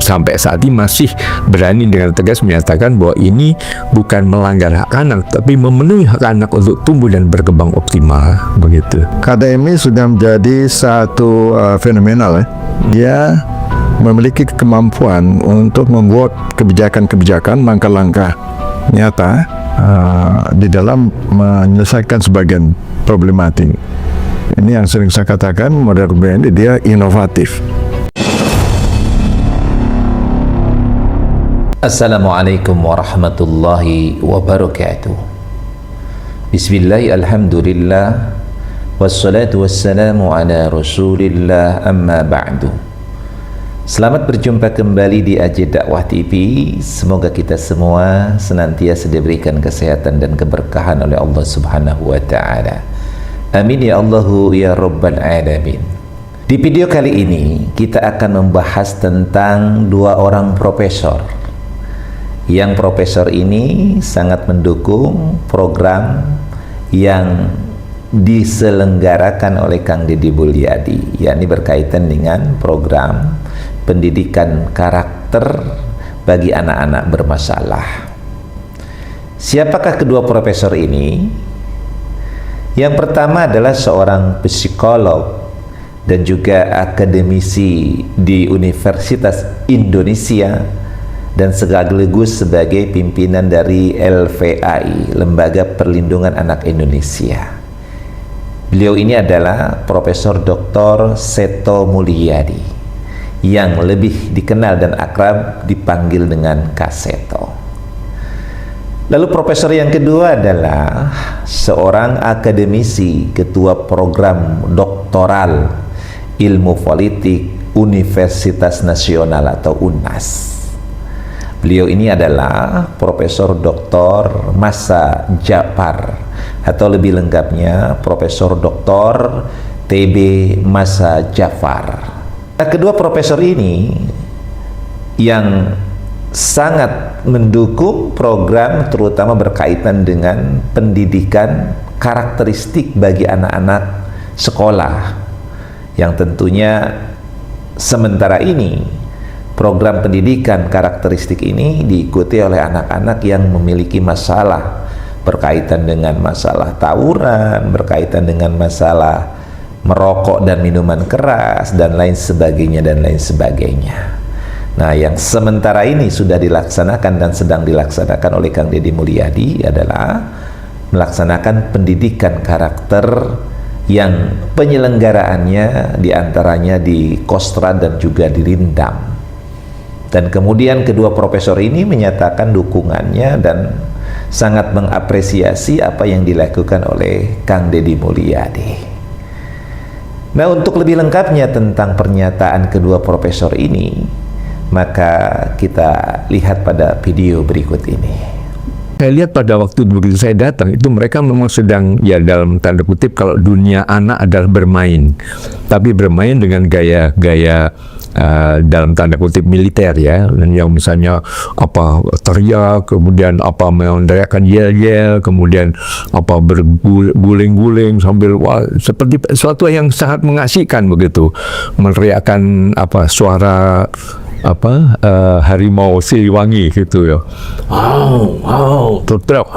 sampai saat ini masih berani dengan tegas menyatakan bahwa ini bukan melanggar hak anak, tapi memenuhi hak anak untuk tumbuh dan berkembang optimal, begitu. KDMI sudah menjadi satu fenomenal ya. Dia memiliki kemampuan untuk membuat kebijakan-kebijakan, langkah-langkah nyata di dalam menyelesaikan sebagian problematik. Ini yang sering saya katakan, model BNI dia inovatif. Assalamualaikum warahmatullahi wabarakatuh. Bismillah, alhamdulillah, wassalatu wassalamu ala rasulillah, amma ba'du. Selamat berjumpa kembali di AJ Dakwah TV. Semoga kita semua senantiasa diberikan kesehatan dan keberkahan oleh Allah Subhanahu wa Ta'ala. Amin ya Allahu ya Rabbal Alamin. Di video kali ini kita akan membahas tentang dua orang profesor. Yang profesor ini sangat mendukung program yang diselenggarakan oleh Kang Deddy Mulyadi, yakni berkaitan dengan program pendidikan karakter bagi anak-anak bermasalah. Siapakah kedua profesor ini? Yang pertama adalah seorang psikolog dan juga akademisi di Universitas Indonesia dan sekaligus sebagai pimpinan dari LVAI, Lembaga Perlindungan Anak Indonesia. Beliau ini adalah Profesor Dr. Seto Mulyadi, yang lebih dikenal dan akrab dipanggil dengan Kak Seto. Lalu profesor yang kedua adalah seorang akademisi, ketua program doktoral ilmu politik Universitas Nasional atau UNAS. Beliau ini adalah Profesor Dr. Masa Jafar, atau lebih lengkapnya Profesor Dr. TB Masa Jafar. Nah, kedua profesor ini yang sangat mendukung program terutama berkaitan dengan pendidikan karakteristik bagi anak-anak sekolah, yang tentunya sementara ini program pendidikan karakteristik ini diikuti oleh anak-anak yang memiliki masalah berkaitan dengan masalah tawuran, berkaitan dengan masalah merokok dan minuman keras, dan lain sebagainya dan lain sebagainya. Nah, yang sementara ini sudah dilaksanakan dan sedang dilaksanakan oleh Kang Deddy Mulyadi adalah melaksanakan pendidikan karakter yang penyelenggaraannya diantaranya di Kostra dan juga di Rindam. Dan kemudian kedua profesor ini menyatakan dukungannya dan sangat mengapresiasi apa yang dilakukan oleh Kang Deddy Mulyadi. Nah, untuk lebih lengkapnya tentang pernyataan kedua profesor ini, maka kita lihat pada video berikut ini. Saya lihat pada waktu begitu saya datang, itu mereka memang sedang, ya dalam tanda kutip, kalau dunia anak adalah bermain, tapi bermain dengan gaya-gaya dalam tanda kutip militer ya, dan yang misalnya apa teriak, kemudian apa meneriakkan yel-yel, kemudian apa berguling-guling sambil seperti sesuatu yang sangat mengasihkan begitu, meneriakkan apa suara harimau Siliwangi gitu ya, teriak,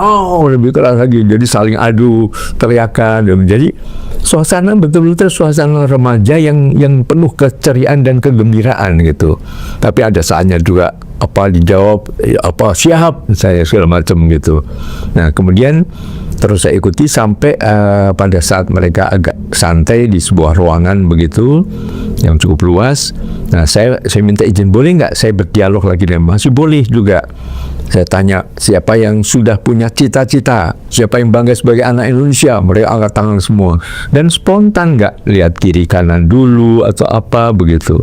lebih keras lagi, jadi saling adu teriakan, dan jadi suasana betul-betul suasana remaja yang penuh keceriaan dan kegembiraan gitu. Tapi ada saatnya juga dijawab siap saya segala macam gitu. Nah, kemudian terus saya ikuti sampai pada saat mereka agak santai di sebuah ruangan begitu yang cukup luas. Nah, saya minta izin, boleh nggak saya berdialog lagi dengan masih boleh juga. Saya tanya siapa yang sudah punya cita-cita, siapa yang bangga sebagai anak Indonesia, mereka angkat tangan semua, dan spontan nggak lihat kiri kanan dulu atau apa begitu.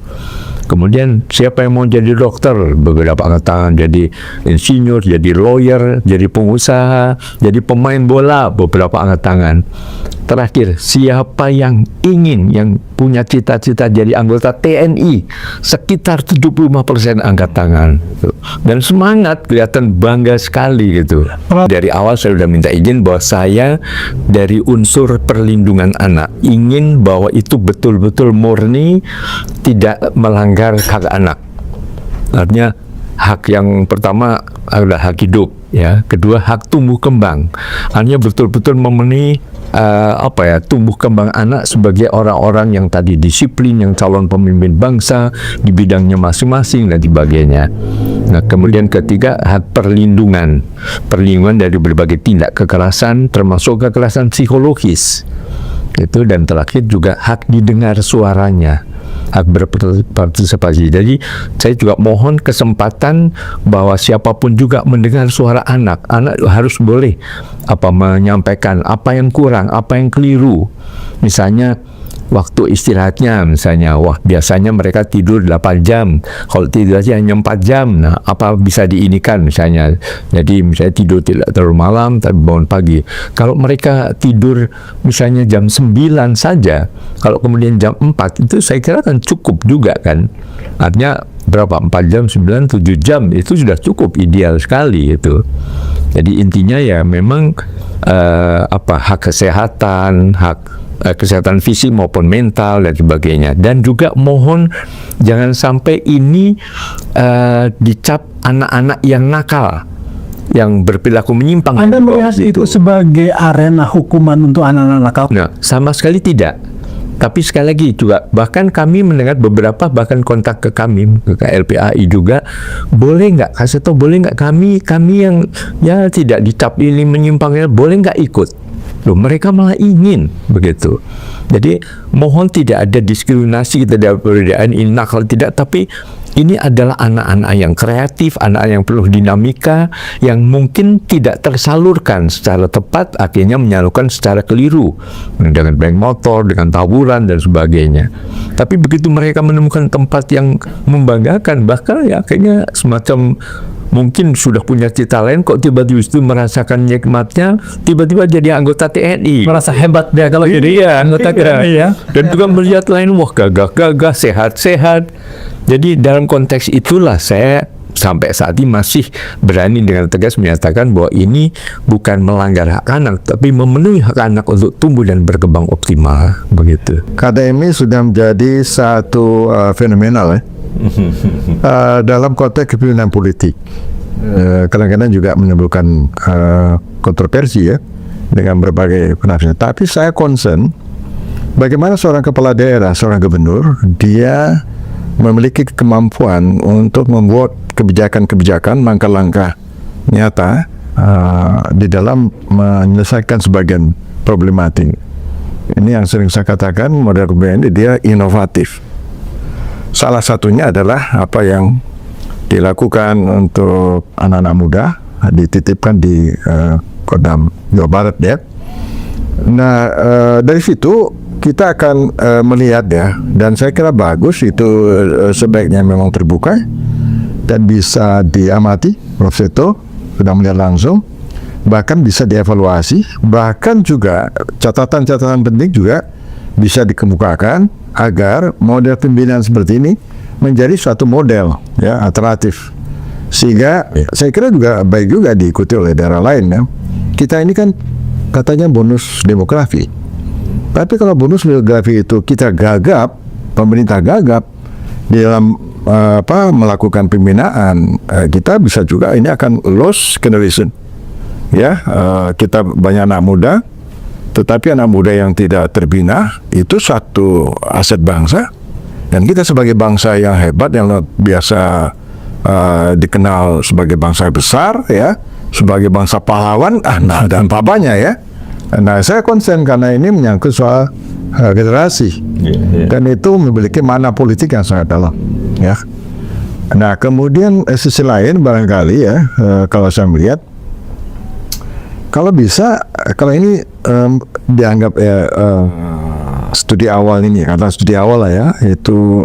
Kemudian siapa yang mau jadi dokter, beberapa angkat tangan, jadi insinyur, jadi lawyer, jadi pengusaha, jadi pemain bola, beberapa angkat tangan. Terakhir, siapa yang punya cita-cita jadi anggota TNI, sekitar 75% angkat tangan. Dan semangat, kelihatan bangga sekali gitu. Dari awal saya sudah minta izin bahwa saya dari unsur perlindungan anak, ingin bahwa itu betul-betul murni, tidak melanggar hak anak. Artinya hak yang pertama adalah hak hidup, ya. Kedua hak tumbuh kembang. Artinya betul-betul memenuhi tumbuh kembang anak sebagai orang-orang yang tadi disiplin, yang calon pemimpin bangsa di bidangnya masing-masing dan sebagainya. Nah, kemudian ketiga hak perlindungan dari berbagai tindak kekerasan, termasuk kekerasan psikologis. Itu, dan terakhir juga hak didengar suaranya, hak berpartisipasi. Jadi saya juga mohon kesempatan bahwa siapapun juga mendengar suara anak harus boleh menyampaikan apa yang kurang, apa yang keliru. Misalnya waktu istirahatnya, biasanya mereka tidur 8 jam, kalau tidurnya hanya 4 jam, nah apa bisa diinikan misalnya. Jadi misalnya tidur tidak terlalu malam tapi bangun pagi. Kalau mereka tidur misalnya jam 9 saja, kalau kemudian jam 4, itu saya kira kan cukup juga kan. Artinya berapa? 4 jam, 9, 7 jam itu sudah cukup, ideal sekali itu. Jadi intinya ya memang hak kesehatan, kesehatan fisik maupun mental dan sebagainya. Dan juga mohon jangan sampai ini dicap anak-anak yang nakal, yang berperilaku menyimpang. Anda melihat itu sebagai arena hukuman untuk anak-anak nakal? Nah, sama sekali tidak. Tapi sekali lagi juga, bahkan kami mendengar beberapa bahkan kontak ke kami, ke LPAI juga, boleh nggak, kasih tahu boleh nggak kami yang ya tidak dicap ini menyimpangnya, boleh nggak ikut? Loh, mereka malah ingin begitu. Jadi mohon tidak ada diskriminasi, tidak ada perbedaan ini nakal, tidak, tapi ini adalah anak-anak yang kreatif, anak yang penuh dinamika, yang mungkin tidak tersalurkan secara tepat, akhirnya menyalurkan secara keliru dengan bank motor, dengan tawuran dan sebagainya. Tapi begitu mereka menemukan tempat yang membanggakan, bahkan ya kayaknya semacam mungkin sudah punya cita lain, kok tiba-tiba itu merasakan nikmatnya, tiba-tiba jadi anggota TNI. Merasa hebat dia kalau jadi anggota TNI ya. Dan juga melihat lain, wah gagah-gagah, sehat-sehat. Jadi dalam konteks itulah saya sampai saat ini masih berani dengan tegas menyatakan bahwa ini bukan melanggar hak anak, tapi memenuhi hak anak untuk tumbuh dan berkembang optimal, begitu. KDMI sudah menjadi satu fenomenal dalam konteks kepemimpinan politik. Kadang-kadang juga menimbulkan kontroversi ya dengan berbagai penafsiran. Tapi saya concern bagaimana seorang kepala daerah, seorang gubernur, dia memiliki kemampuan untuk membuat kebijakan-kebijakan, langkah-langkah nyata di dalam menyelesaikan sebagian problematik. Ini yang sering saya katakan, model kepemimpinan dia inovatif. Salah satunya adalah apa yang dilakukan untuk anak-anak muda, dititipkan di Kodam Jawa Barat ya. Nah, dari situ kita akan melihat ya, dan saya kira bagus itu, sebaiknya memang terbuka dan bisa diamati. Prof. Seto sudah melihat langsung, bahkan bisa dievaluasi, bahkan juga catatan-catatan penting juga bisa dikemukakan agar model pembinaan seperti ini menjadi suatu model ya alternatif, sehingga saya kira juga baik juga diikuti oleh daerah lain ya. Kita ini kan katanya bonus demografi. Tapi kalau bonus demografi itu kita gagap, pemerintah gagap di dalam melakukan pembinaan, kita bisa juga ini akan lost generation. Ya, kita banyak anak muda, tetapi anak muda yang tidak terbina itu satu aset bangsa. Dan kita sebagai bangsa yang hebat, yang biasa dikenal sebagai bangsa besar, ya, sebagai bangsa pahlawan, anak dan papanya ya. Nah, saya concern karena ini menyangkut soal generasi, dan itu memiliki makna politik yang sangat dalam, ya. Nah, kemudian sisi lain barangkali ya, kalau saya melihat, kalau bisa, kalau ini dianggap ya studi awal ini, kata studi awal lah ya, itu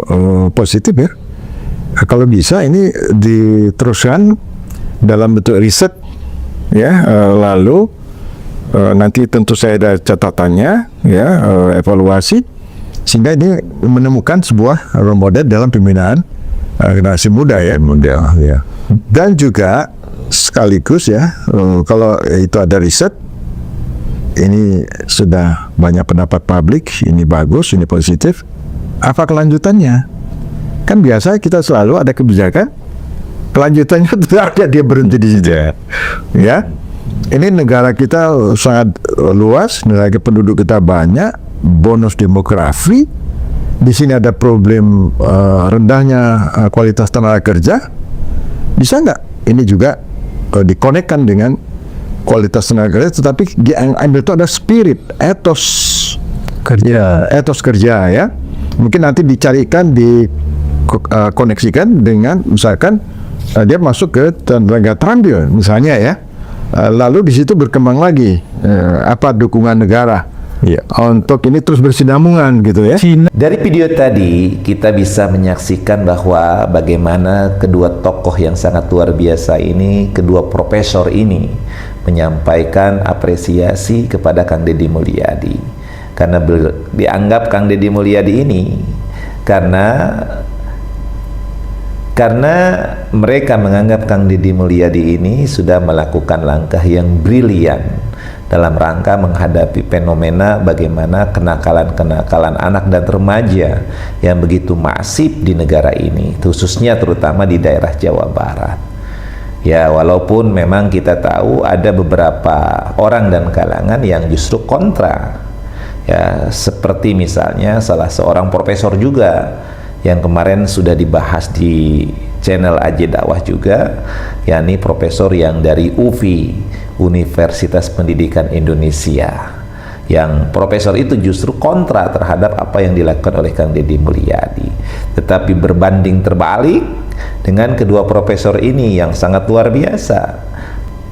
positif ya. Kalau bisa ini diteruskan dalam bentuk riset, ya, lalu nanti tentu saya ada catatannya ya, evaluasi, sehingga ini menemukan sebuah role model dalam pembinaan generasi muda ya, ya. Dan juga sekaligus ya, kalau itu ada riset, ini sudah banyak pendapat publik, ini bagus, ini positif, apa kelanjutannya? Kan biasa kita selalu ada kebijakan, kelanjutannya tidak ada, dia berhenti di situ. Ya, ini negara kita sangat luas, negara penduduk kita banyak, bonus demografi. Di sini ada problem rendahnya kualitas tenaga kerja. Bisa nggak ini juga dikonekkan dengan kualitas tenaga kerja, tetapi yang ambil itu ada spirit, etos kerja, etos kerja ya. Mungkin nanti dicarikan, dikoneksikan dengan misalkan dia masuk ke tenaga terampil misalnya ya. Lalu di situ berkembang lagi apa dukungan negara untuk ini terus bersinambungan gitu ya. Dari video tadi kita bisa menyaksikan bahwa bagaimana kedua tokoh yang sangat luar biasa ini, kedua profesor ini menyampaikan apresiasi kepada Kang Deddy Mulyadi karena dianggap Kang Deddy Mulyadi ini karena mereka menganggap Kang Deddy Mulyadi ini sudah melakukan langkah yang brilian dalam rangka menghadapi fenomena bagaimana kenakalan-kenakalan anak dan remaja yang begitu masif di negara ini, khususnya terutama di daerah Jawa Barat. Ya, walaupun memang kita tahu ada beberapa orang dan kalangan yang justru kontra. Ya, seperti misalnya salah seorang profesor juga yang kemarin sudah dibahas di channel AJ Dakwah juga, yakni profesor yang dari UPI, Universitas Pendidikan Indonesia, yang profesor itu justru kontra terhadap apa yang dilakukan oleh Kang Deddy Mulyadi. Tetapi berbanding terbalik dengan kedua profesor ini yang sangat luar biasa.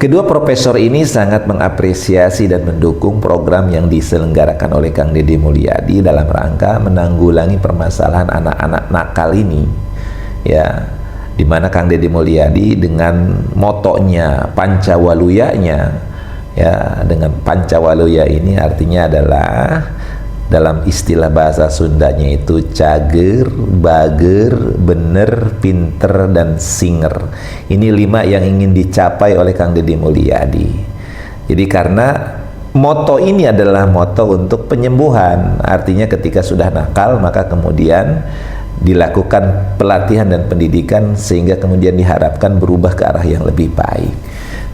Kedua profesor ini sangat mengapresiasi dan mendukung program yang diselenggarakan oleh Kang Deddy Mulyadi dalam rangka menanggulangi permasalahan anak-anak nakal ini. Ya, di mana Kang Deddy Mulyadi dengan motonya, pancawaluyanya, ya, dengan pancawaluya ini artinya adalah dalam istilah bahasa Sundanya itu cager, bager, bener, pinter, dan singer. Ini 5 yang ingin dicapai oleh Kang Deddy Mulyadi. Jadi karena moto ini adalah moto untuk penyembuhan, artinya ketika sudah nakal maka kemudian dilakukan pelatihan dan pendidikan sehingga kemudian diharapkan berubah ke arah yang lebih baik.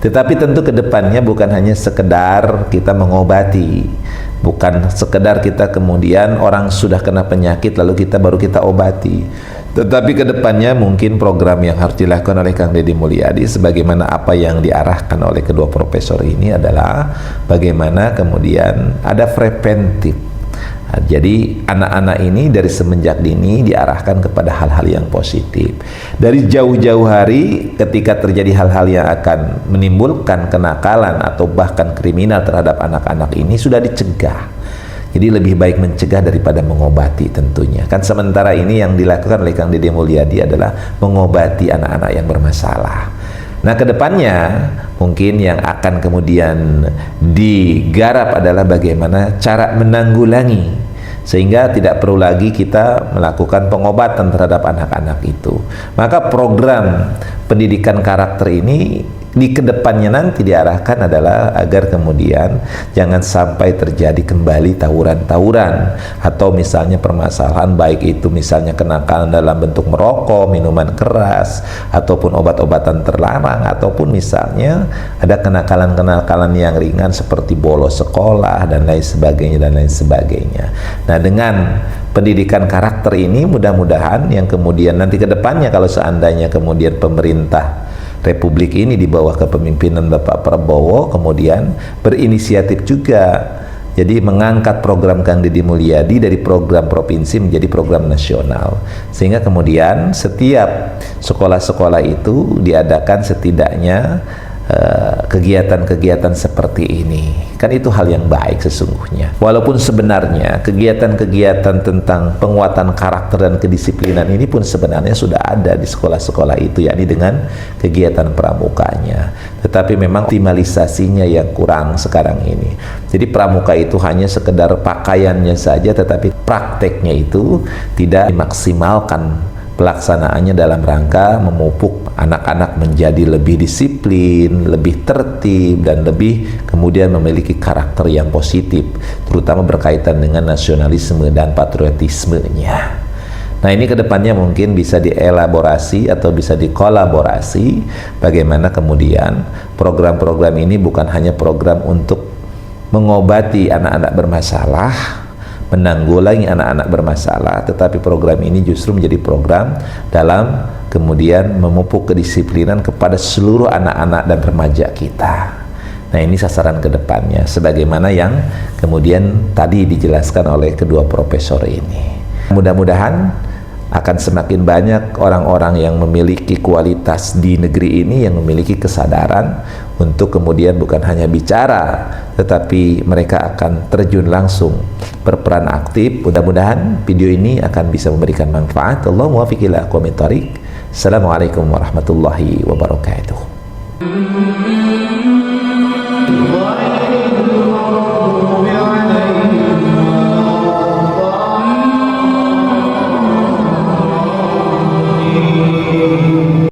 Tetapi tentu kedepannya bukan hanya sekedar kita mengobati, bukan sekedar kita kemudian orang sudah kena penyakit lalu baru kita obati, tetapi kedepannya mungkin program yang harus dilakukan oleh Kang Deddy Mulyadi sebagaimana apa yang diarahkan oleh kedua profesor ini adalah bagaimana kemudian ada preventif. Jadi anak-anak ini dari semenjak dini diarahkan kepada hal-hal yang positif. Dari jauh-jauh hari ketika terjadi hal-hal yang akan menimbulkan kenakalan atau bahkan kriminal terhadap anak-anak ini sudah dicegah. Jadi lebih baik mencegah daripada mengobati tentunya. Kan sementara ini yang dilakukan oleh Kang Deddy Mulyadi adalah mengobati anak-anak yang bermasalah. Nah, kedepannya mungkin yang akan kemudian digarap adalah bagaimana cara menanggulangi sehingga tidak perlu lagi kita melakukan pengobatan terhadap anak-anak itu. Maka program pendidikan karakter ini di kedepannya nanti diarahkan adalah agar kemudian jangan sampai terjadi kembali tawuran-tawuran atau misalnya permasalahan baik itu misalnya kenakalan dalam bentuk merokok, minuman keras ataupun obat-obatan terlarang ataupun misalnya ada kenakalan-kenakalan yang ringan seperti bolos sekolah dan lain sebagainya. Nah, dengan pendidikan karakter ini mudah-mudahan yang kemudian nanti kedepannya kalau seandainya kemudian pemerintah Republik ini di bawah kepemimpinan Bapak Prabowo kemudian berinisiatif juga, jadi mengangkat program Kang Deddy Mulyadi dari program provinsi menjadi program nasional, sehingga kemudian setiap sekolah-sekolah itu diadakan setidaknya kegiatan-kegiatan seperti ini. Kan itu hal yang baik sesungguhnya. Walaupun sebenarnya kegiatan-kegiatan tentang penguatan karakter dan kedisiplinan ini pun sebenarnya sudah ada di sekolah-sekolah itu, yakni dengan kegiatan pramukanya. Tetapi memang optimalisasinya yang kurang sekarang ini. Jadi pramuka itu hanya sekedar pakaiannya saja, tetapi prakteknya itu tidak dimaksimalkan pelaksanaannya dalam rangka memupuk anak-anak menjadi lebih disiplin, lebih tertib, dan lebih kemudian memiliki karakter yang positif, terutama berkaitan dengan nasionalisme dan patriotismenya. Nah, ini kedepannya mungkin bisa dielaborasi atau bisa dikolaborasi bagaimana kemudian program-program ini bukan hanya program untuk mengobati anak-anak bermasalah, menanggulangi anak-anak bermasalah, tetapi program ini justru menjadi program dalam kemudian memupuk kedisiplinan kepada seluruh anak-anak dan remaja kita. Nah, ini sasaran kedepannya sebagaimana yang kemudian tadi dijelaskan oleh kedua profesor ini. Mudah-mudahan akan semakin banyak orang-orang yang memiliki kualitas di negeri ini, yang memiliki kesadaran untuk kemudian bukan hanya bicara, tetapi mereka akan terjun langsung berperan aktif. Mudah-mudahan video ini akan bisa memberikan manfaat. Allahu muwaffiq ila aqwamit thoriq. Assalamualaikum warahmatullahi wabarakatuh.